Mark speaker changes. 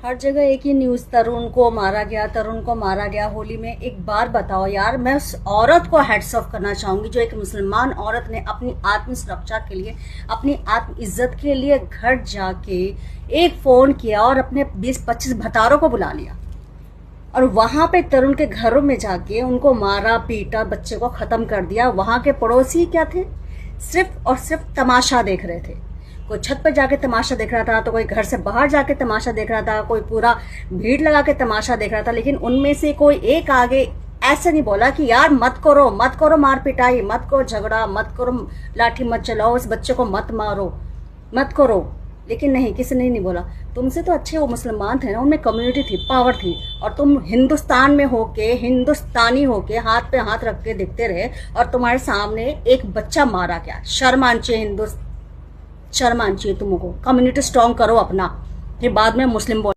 Speaker 1: हर जगह एक ही न्यूज़, तरुण को मारा गया, तरुण को मारा गया होली में। एक बार बताओ यार, मैं उस औरत को हेड्स ऑफ करना चाहूंगी जो एक मुसलमान औरत ने अपनी आत्म सुरक्षा के लिए, अपनी आत्म इज्जत के लिए घर जाके एक फोन किया और अपने 20-25 भतारों को बुला लिया और वहां पे तरुण के घरों में जाके उनको मारा पीटा, बच्चे को खत्म कर दिया। वहां के पड़ोसी क्या थे, सिर्फ और सिर्फ तमाशा देख रहे थे। कोई छत पर जाके तमाशा देख रहा था, तो कोई घर से बाहर जाके तमाशा देख रहा था, कोई पूरा भीड़ लगा के तमाशा देख रहा था। लेकिन उनमें से कोई एक आगे ऐसे नहीं बोला कि यार मत करो, मत करो मार पिटाई, मत करो झगड़ा, मत करो लाठी मत चलाओ, उस बच्चे को मत मारो, मत करो। लेकिन नहीं, किसी ने नहीं बोला। तुमसे तो अच्छे वो मुसलमान थे ना, उनमें कम्युनिटी थी, पावर थी, और तुम हिंदुस्तान में होके, हिंदुस्तानी होके हाथ पे हाथ रख के देखते रहे और तुम्हारे सामने एक बच्चा मारा गया। शर्म आनी चाहिए, शर्म आनी चाहिए तुमको। कम्युनिटी स्ट्रॉन्ग करो अपना, फिर बाद में मुस्लिम बोल